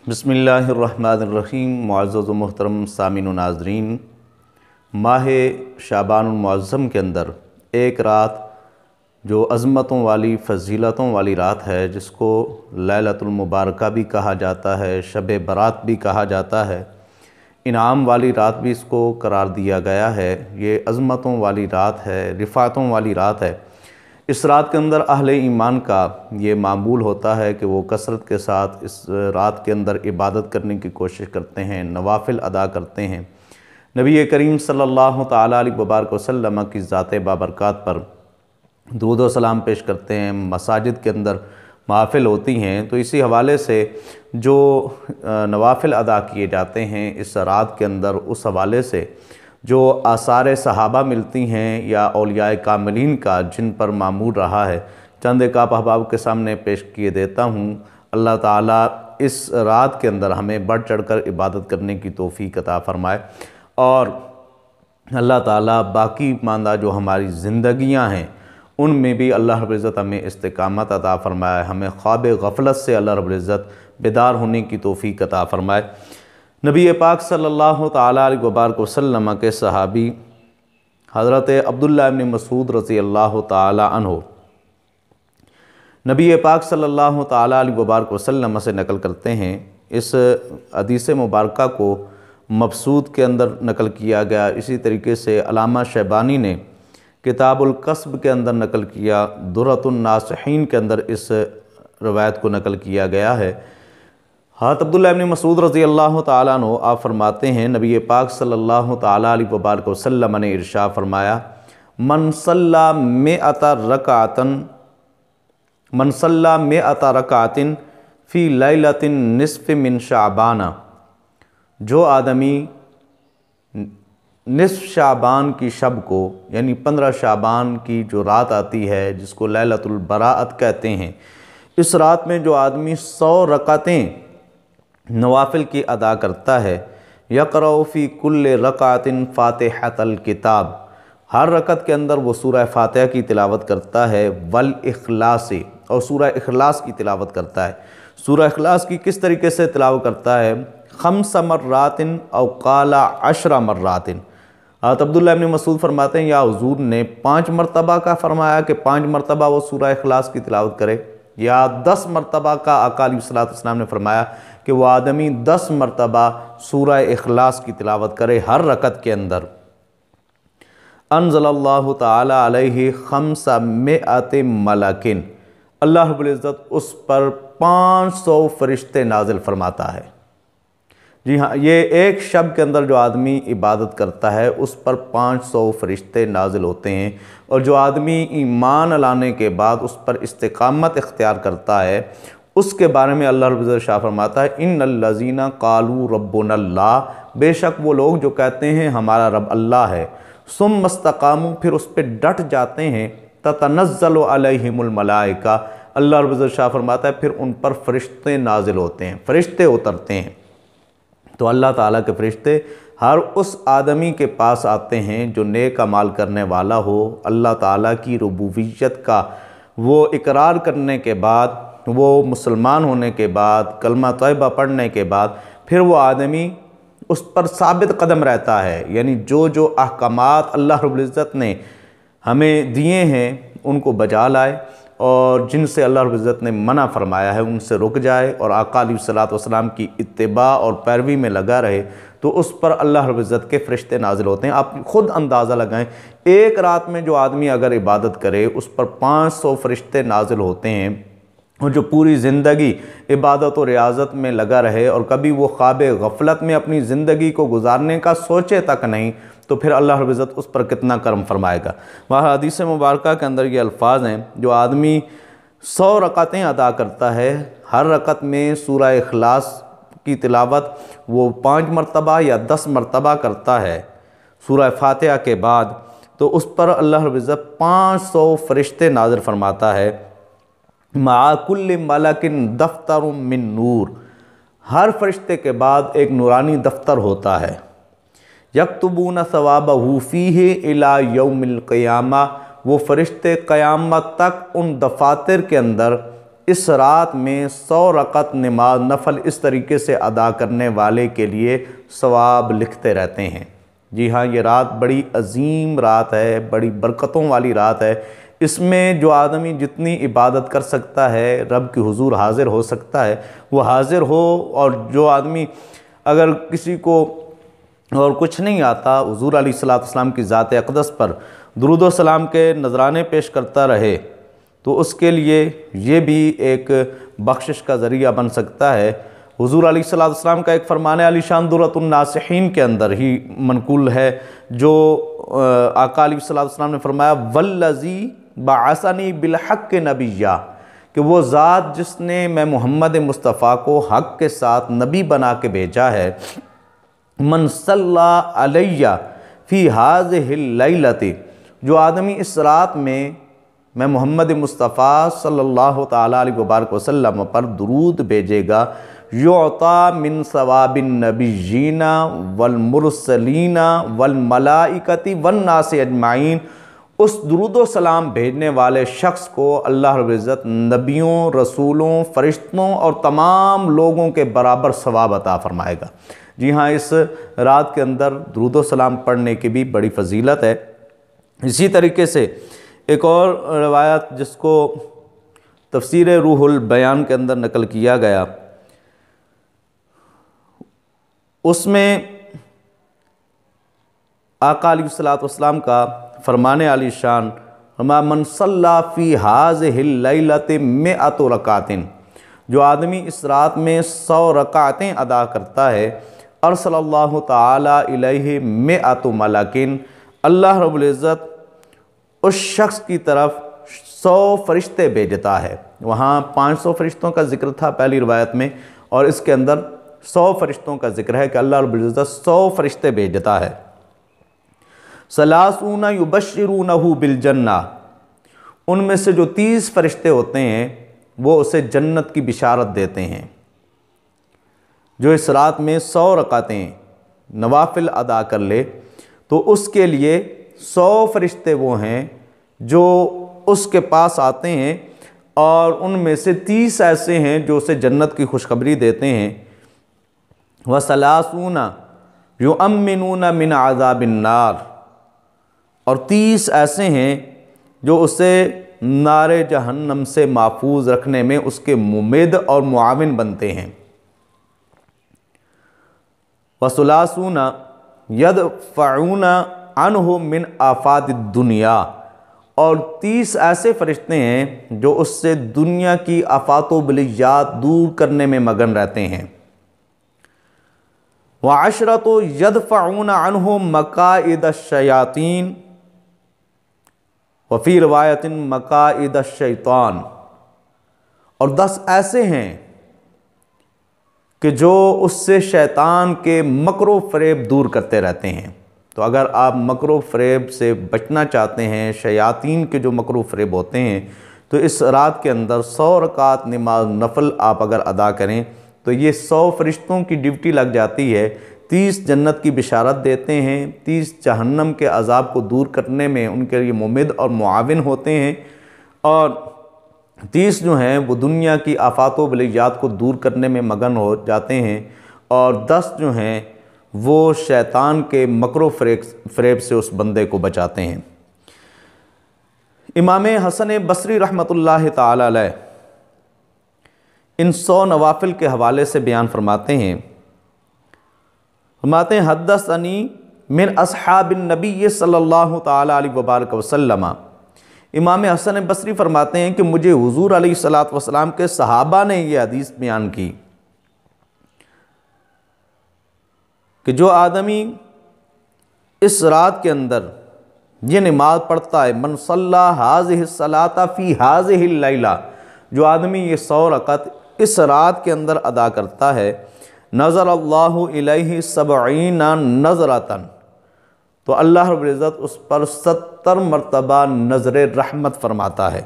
بسم اللہ الرحمن الرحیم۔ معزز و محترم سامعین و ناظرین، ماہ شعبان المعظم کے اندر ایک رات جو عظمتوں والی فضیلتوں والی رات ہے، جس کو لیلۃ المبارکہ بھی کہا جاتا ہے، شب برات بھی کہا جاتا ہے، انعام والی رات بھی اس کو قرار دیا گیا ہے۔ یہ عظمتوں والی رات ہے، رفعتوں والی رات ہے۔ اس رات کے اندر اہل ایمان کا یہ معمول ہوتا ہے کہ وہ کثرت کے ساتھ اس رات کے اندر عبادت کرنے کی کوشش کرتے ہیں، نوافل ادا کرتے ہیں، نبی کریم صلی اللہ تعالیٰ علیہ وبارک وسلم کی ذات بابرکات پر درود و سلام پیش کرتے ہیں، مساجد کے اندر محافل ہوتی ہیں۔ تو اسی حوالے سے جو نوافل ادا کیے جاتے ہیں اس رات کے اندر، اس حوالے سے جو آثار صحابہ ملتی ہیں یا اولیاء کاملین کا جن پر معمول رہا ہے، چند ایک آپ احباب کے سامنے پیش کیے دیتا ہوں۔ اللہ تعالیٰ اس رات کے اندر ہمیں بڑھ چڑھ کر عبادت کرنے کی توفیق عطا فرمائے، اور اللہ تعالیٰ باقی ماندہ جو ہماری زندگیاں ہیں ان میں بھی اللہ رب العزت ہمیں استقامت عطا فرمائے، ہمیں خواب غفلت سے اللہ رب العزت بیدار ہونے کی توفیق عطا فرمائے۔ نبی پاک صلی اللہ تعالیٰ علیہ وبارک وسلم کے صحابی حضرت عبداللہ ابن مسعود رضی اللہ تعالیٰ عنہ نبی پاک صلی اللہ تعالیٰ علیہ وبارک وسلم سے نقل کرتے ہیں۔ اس حدیث مبارکہ کو مبسوط کے اندر نقل کیا گیا، اسی طریقے سے علامہ شیبانی نے کتاب القصب کے اندر نقل کیا، درۃ الناصحین کے اندر اس روایت کو نقل کیا گیا ہے۔ حضرت عبداللہ ابن مسعود رضی اللہ تعالیٰ عنہ آپ فرماتے ہیں، نبی پاک صلی اللہ تعالیٰ علیہ وبارک وسلم نے ارشاد فرمایا، من صلی مئۃ رکعۃ فی لیلۃ نصف من شعبان، جو آدمی نصف شعبان کی شب کو، یعنی 15 شعبان کی جو رات آتی ہے جس کو لیلۃ البراءت کہتے ہیں، اس رات میں جو آدمی 100 رکعتیں نوافل کی ادا کرتا ہے، یقرأ فی کل رکعۃ فاتحۃ الکتاب، ہر رکعت کے اندر وہ سورہ فاتحہ کی تلاوت کرتا ہے، والاخلاص، اور سورہ اخلاص کی تلاوت کرتا ہے۔ سورہ اخلاص کی کس طریقے سے تلاوت کرتا ہے؟ 5 مرات او قال 10 مرات۔ حضرت عبداللہ ابن مسعود فرماتے ہیں، یا حضور نے 5 مرتبہ کا فرمایا کہ 5 مرتبہ وہ سورہ اخلاص کی تلاوت کرے، یا 10 مرتبہ کا آقا علیہ السلام نے فرمایا کہ وہ آدمی 10 مرتبہ سورہ اخلاص کی تلاوت کرے ہر رکعت کے اندر۔ انزل اللہ تعالی علیہ 500 ملک، اللہ رب العزت اس پر 500 فرشتے نازل فرماتا ہے۔ جی ہاں، یہ ایک شب کے اندر جو آدمی عبادت کرتا ہے اس پر 500 فرشتے نازل ہوتے ہیں، اور جو آدمی ایمان لانے کے بعد اس پر استقامت اختیار کرتا ہے، اس کے بارے میں اللہ رب العزت شاہ فرماتا ہے، ان الذین قالوا ربنا اللہ، بے شک وہ لوگ جو کہتے ہیں ہمارا رب اللہ ہے، ثم استقاموا، پھر اس پہ ڈٹ جاتے ہیں، تتنزل علیہم الملائکہ، اللہ رب العزت شاہ فرماتا ہے پھر ان پر فرشتے نازل ہوتے ہیں، فرشتے اترتے ہیں۔ تو اللہ تعالیٰ کے فرشتے ہر اس آدمی کے پاس آتے ہیں جو نیک اعمال کرنے والا ہو، اللہ تعالیٰ کی ربوبیت کا وہ اقرار کرنے کے بعد، وہ مسلمان ہونے کے بعد، کلمہ طیبہ پڑھنے کے بعد، پھر وہ آدمی اس پر ثابت قدم رہتا ہے، یعنی جو احکامات اللہ رب العزت نے ہمیں دیے ہیں ان کو بجا لائے، اور جن سے اللہ رب العزت نے منع فرمایا ہے ان سے رک جائے، اور آقا علیہ السلام کی اتباع اور پیروی میں لگا رہے، تو اس پر اللہ رب العزت کے فرشتے نازل ہوتے ہیں۔ آپ خود اندازہ لگائیں، ایک رات میں جو آدمی اگر عبادت کرے اس پر 500 فرشتے نازل ہوتے ہیں، اور جو پوری زندگی عبادت و ریاضت میں لگا رہے اور کبھی وہ خواب غفلت میں اپنی زندگی کو گزارنے کا سوچے تک نہیں، تو پھر اللہ رب العزت اس پر کتنا کرم فرمائے گا۔ وہاں حدیث مبارکہ کے اندر یہ الفاظ ہیں، جو آدمی 100 رکعتیں ادا کرتا ہے، ہر رکعت میں سورہ اخلاص کی تلاوت وہ 5 مرتبہ یا 10 مرتبہ کرتا ہے سورہ فاتحہ کے بعد، تو اس پر اللہ رب العزت 500 فرشتے نازل فرماتا ہے، مع کل ملک دفتر من نور، ہر فرشتے کے بعد ایک نورانی دفتر ہوتا ہے، یکتبون ثوابہ فیہ الی یوم القیامہ، وہ فرشتے قیامت تک ان دفاتر کے اندر اس رات میں 100 رکعت نماز نفل اس طریقے سے ادا کرنے والے کے لیے ثواب لکھتے رہتے ہیں۔ جی ہاں، یہ رات بڑی عظیم رات ہے، بڑی برکتوں والی رات ہے۔ اس میں جو آدمی جتنی عبادت کر سکتا ہے، رب کی حضور حاضر ہو سکتا ہے، وہ حاضر ہو، اور جو آدمی اگر کسی کو اور کچھ نہیں آتا، حضور علیہ السلام کی ذات اقدس پر درود و سلام کے نذرانے پیش کرتا رہے، تو اس کے لیے یہ بھی ایک بخشش کا ذریعہ بن سکتا ہے۔ حضور علیہ السلام کا ایک فرمان علی شان درۃ الناصحین کے اندر ہی منقول ہے، جو آقا علیہ السلام نے فرمایا والذی بعثنی بالحق نبیّا، کہ وہ ذات جس نے میں محمد مصطفیٰ کو حق کے ساتھ نبی بنا کے بھیجا ہے، من صلی علیہ فی ہذہ اللیلۃ، جو آدمی اس رات میں محمد مصطفیٰ صلی اللہ تعالیٰ علیہ وبارک وسلم پر درود بھیجے گا، یعطا من ثواب النبیین والمرسلین والملائکۃ والناس اجمعین، اس درود و سلام بھیجنے والے شخص کو اللہ رب العزت نبیوں، رسولوں، فرشتوں اور تمام لوگوں کے برابر ثواب عطا فرمائے گا۔ جی ہاں، اس رات کے اندر درود و سلام پڑھنے کی بھی بڑی فضیلت ہے۔ اسی طریقے سے ایک اور روایت جس کو تفسیر روح البیان کے اندر نقل کیا گیا، اس میں آقا علیہ السلام کا فرمان علی شان من صلی فی ہذہ اللیلۃ 100 رکعۃ، جو آدمی اس رات میں 100 رکعتیں ادا کرتا ہے، ارسل اللہ تعالی الیہ 100 ملک، اللہ رب العزت اس شخص کی طرف 100 فرشتے بھیجتا ہے۔ وہاں 500 فرشتوں کا ذکر تھا پہلی روایت میں، اور اس کے اندر 100 فرشتوں کا ذکر ہے کہ اللہ رب العزت 100 فرشتے بھیجتا ہے۔ ثلاثون یبشرونہ بالجنہ، ان میں سے جو 30 فرشتے ہوتے ہیں وہ اسے جنت کی بشارت دیتے ہیں۔ جو اس رات میں 100 رکعتیں نوافل ادا کر لے تو اس کے لیے 100 فرشتے وہ ہیں جو اس کے پاس آتے ہیں، اور ان میں سے 30 ایسے ہیں جو اسے جنت کی خوشخبری دیتے ہیں۔ وَثَلَاثُونَ يُؤَمِّنُونَ مِنْ عَذَابِ النَّارِ، اور 30 ایسے ہیں جو اسے نار جہنم سے محفوظ رکھنے میں اس کے ممید اور معاون بنتے ہیں۔ وَثَلَاثُونَ يَدْفَعُونَ عَنْهُ مِنْ آفَاتِ الدُّنْيَا، اور 30 ایسے فرشتے ہیں جو اس سے دنیا کی آفات و بلیات دور کرنے میں مگن رہتے ہیں۔ وَعَشْرَةُ يَدْفَعُونَ عَنْهُ مَقَائِدَ الشَّيَاطِينِ وَفِي رِوَایَةٍ مَقَائِدَ الشَّيْطَانِ، اور 10 ایسے ہیں کہ جو اس سے شیطان کے مکر و فریب دور کرتے رہتے ہیں۔ تو اگر آپ مکر و فریب سے بچنا چاہتے ہیں، شیاطین کے جو مکر و فریب ہوتے ہیں، تو اس رات کے اندر 100 رکعت نماز نفل آپ اگر ادا کریں تو یہ 100 فرشتوں کی ڈیوٹی لگ جاتی ہے۔ 30 جنت کی بشارت دیتے ہیں، 30 جہنم کے عذاب کو دور کرنے میں ان کے لیے ممد اور معاون ہوتے ہیں، اور 30 جو ہیں وہ دنیا کی آفات و بلیات کو دور کرنے میں مگن ہو جاتے ہیں، اور 10 جو ہیں وہ شیطان کے مکر و فریب سے اس بندے کو بچاتے ہیں۔ امام حسن بصری رحمۃ اللہ تعالی علیہ ان 100 نوافل کے حوالے سے بیان فرماتے ہیں، حدثنی من اصحاب النبی صلی اللہ تعالی علیہ وبارک وسلم، امام حسن بصری فرماتے ہیں کہ مجھے حضور علیہ السلام کے صحابہ نے یہ حدیث بیان کی کہ جو آدمی اس رات کے اندر یہ نماز پڑھتا ہے، من صلی ہذہ الصلاۃ فی ہذہ اللیلہ، جو آدمی یہ 100 رکعت اس رات کے اندر ادا کرتا ہے، نظر اللہ الیہ 70 نظرۃ، تو اللہ رب العزت اس پر 70 مرتبہ نظر رحمت فرماتا ہے۔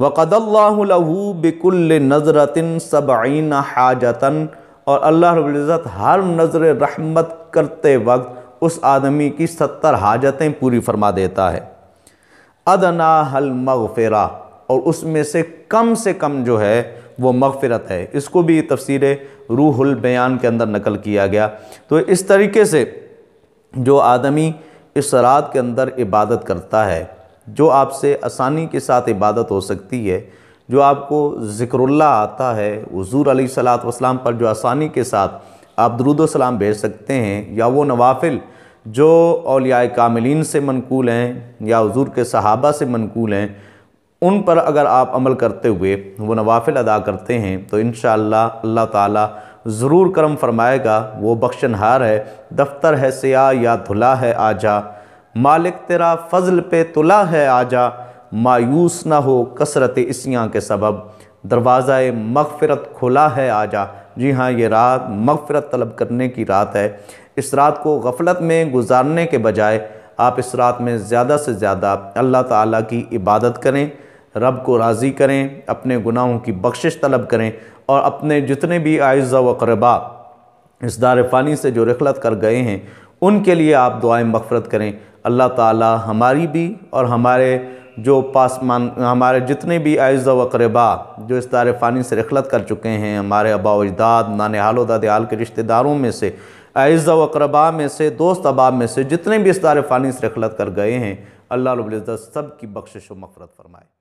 وقضى اللہ لہ بکل نظرۃ 70 حاجۃ، اور اللہ رب العزت ہر نظر رحمت کرتے وقت اس آدمی کی 70 حاجتیں پوری فرما دیتا ہے۔ ادناها المغفرہ، اور اس میں سے کم جو ہے وہ مغفرت ہے۔ اس کو بھی تفسیر روح البیان کے اندر نقل کیا گیا۔ تو اس طریقے سے جو آدمی اس رات کے اندر عبادت کرتا ہے، جو آپ سے آسانی کے ساتھ عبادت ہو سکتی ہے، جو آپ کو ذکر اللہ آتا ہے، حضور علیہ الصلوۃ والسلام پر جو آسانی کے ساتھ آپ درود و سلام بھیج سکتے ہیں، یا وہ نوافل جو اولیاء کاملین سے منقول ہیں یا حضور کے صحابہ سے منقول ہیں، ان پر اگر آپ عمل کرتے ہوئے وہ نوافل ادا کرتے ہیں تو انشاءاللہ اللہ تعالیٰ ضرور کرم فرمائے گا۔ وہ بخشنہار ہے، دفتر ہے سیاہ یا دھلا ہے آجا، مالک تیرا فضل پہ تلا ہے آجا، مایوس نہ ہو کثرت عصیاں کے سبب، دروازہ مغفرت کھلا ہے آجا۔ جی ہاں، یہ رات مغفرت طلب کرنے کی رات ہے۔ اس رات کو غفلت میں گزارنے کے بجائے آپ اس رات میں زیادہ سے زیادہ اللہ تعالیٰ کی عبادت کریں، رب کو راضی کریں، اپنے گناہوں کی بخشش طلب کریں، اور اپنے جتنے بھی اعزہ و اقربا اس دار فانی سے جو رحلت کر گئے ہیں ان کے لیے آپ دعائیں مغفرت کریں۔ اللہ تعالیٰ ہماری بھی اور ہمارے جو ہمارے جتنے بھی اعزہ و اقربا جو اس دار فانی سے رحلت کر چکے ہیں، ہمارے آبا و اجداد، نانہال و دادہال کے رشتہ داروں میں سے، اعزہ و اقربا میں سے، دوست احباب میں سے جتنے بھی اس دار فانی سے رحلت کر گئے ہیں، اللہ رب العزت سب کی بخشش و مغفرت فرمائے۔